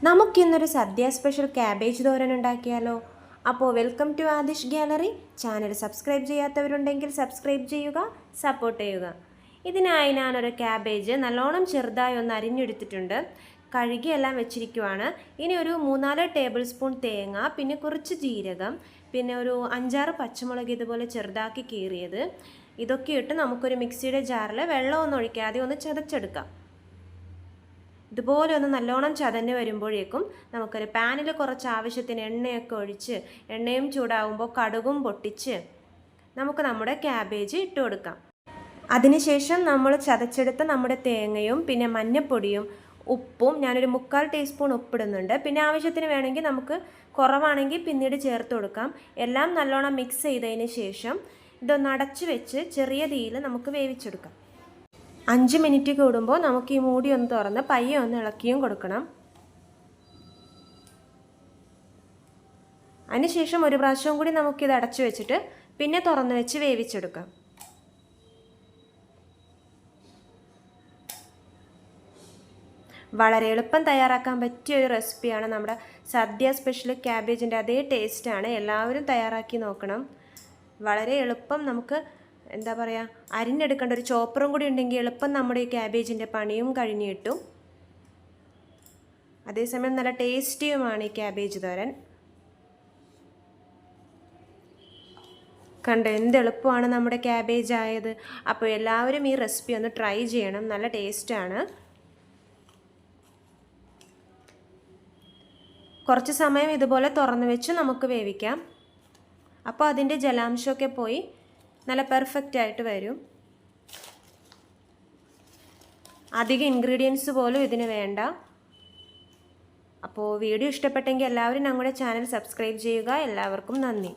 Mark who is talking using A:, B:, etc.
A: നമുക്കിന്നൊരു സദ്യ special cabbage തോരൻ ഉണ്ടാക്കിയാലോ? അപ്പോൾ welcome to Adish gallery. Channel subscribe ചെയ്യാത്തവരുണ്ടെങ്കിൽ സബ്സ്ക്രൈബ് ചെയ്യുക, സപ്പോർട്ട് ചെയ്യുക. ഇതിനായി ഞാനൊരു ക്യാബേജ് നല്ലോണം ചെറുതായി ഒന്ന് അരിഞ്ഞെടുത്തിട്ടുണ്ട്. കഴുകിയെല്ലാം വെച്ചിരിക്കുവാണ്. ഇനി ഒരു 3-4 ടേബിൾ സ്പൂൺ തേങ്ങ, പിന്നെ കുറച്ച് ജീരകം, പിന്നെ ഒരു 5-6 പച്ചമുളക് ഇതുപോലെ ചെറുതാക്കി കീറിയത്, ഇതൊക്കെ ഇട്ട് നമുക്കൊരു മിക്സിയുടെ ജാറിൽ വെള്ളമൊന്നും ഒഴിക്കാതെ ഒന്ന് ചതച്ചെടുക്കാം. ഇതുപോലെ ഒന്ന് നല്ലോണം ചതഞ്ഞ് വരുമ്പോഴേക്കും നമുക്കൊരു പാനിൽ കുറച്ച് ആവശ്യത്തിന് എണ്ണയൊക്കെ ഒഴിച്ച്, എണ്ണയും ചൂടാകുമ്പോൾ കടുകും പൊട്ടിച്ച് നമുക്ക് നമ്മുടെ ക്യാബേജ് ഇട്ട് കൊടുക്കാം. അതിനുശേഷം നമ്മൾ ചതച്ചെടുത്ത നമ്മുടെ തേങ്ങയും പിന്നെ മഞ്ഞൾപ്പൊടിയും ഉപ്പും, ഞാനൊരു 3/4 ടീസ്പൂൺ ഉപ്പിടുന്നുണ്ട്. പിന്നെ ആവശ്യത്തിന് വേണമെങ്കിൽ നമുക്ക് കുറവാണെങ്കിൽ പിന്നീട് ചേർത്ത് കൊടുക്കാം. എല്ലാം നല്ലോണം മിക്സ് ചെയ്തതിന് ശേഷം ഇതൊന്ന് അടച്ചു വെച്ച് ചെറിയ തീയിൽ നമുക്ക് വേവിച്ചെടുക്കാം. 5 മിനിറ്റ് കൂടുമ്പോൾ നമുക്ക് ഈ മൂടി ഒന്ന് തുറന്ന് പയ്യെ ഒന്ന് ഇളക്കിയും കൊടുക്കണം. അതിനുശേഷം ഒരു പ്രാവശ്യം കൂടി നമുക്കിത് അടച്ചു വെച്ചിട്ട് പിന്നെ തുറന്ന് വെച്ച് വേവിച്ചെടുക്കാം. വളരെ എളുപ്പം തയ്യാറാക്കാൻ പറ്റിയ ഒരു റെസിപ്പിയാണ് നമ്മുടെ സദ്യ സ്പെഷ്യൽ ക്യാബേജിൻ്റെ അതേ ടേസ്റ്റാണ്. എല്ലാവരും തയ്യാറാക്കി നോക്കണം. വളരെ എളുപ്പം നമുക്ക് അരിഞ്ഞെടുക്കേണ്ട ഒരു ചോപ്പറും കൂടി ഉണ്ടെങ്കിൽ എളുപ്പം നമ്മുടെ ഈ ക്യാബേജിൻ്റെ പണിയും കഴിഞ്ഞ് കിട്ടും. അതേസമയം നല്ല ടേസ്റ്റിയുമാണ് ഈ ക്യാബേജ് തോരൻ. കണ്ടോ എന്ത് എളുപ്പമാണ് നമ്മുടെ ക്യാബേജ് ആയത്. അപ്പോൾ എല്ലാവരും ഈ റെസിപ്പി ഒന്ന് ട്രൈ ചെയ്യണം. നല്ല ടേസ്റ്റാണ്. കുറച്ച് സമയം ഇതുപോലെ തുറന്ന് വെച്ച് നമുക്ക് വേവിക്കാം. അപ്പോൾ അതിൻ്റെ ജലാംശമൊക്കെ പോയി നല്ല പെർഫെക്റ്റ് ആയിട്ട് വരും. അധികം ഇൻഗ്രീഡിയൻസ് പോലും ഇതിന് വേണ്ട. അപ്പോൾ വീഡിയോ ഇഷ്ടപ്പെട്ടെങ്കിൽ എല്ലാവരും ഞങ്ങളുടെ ചാനൽ സബ്സ്ക്രൈബ് ചെയ്യുക. എല്ലാവർക്കും നന്ദി.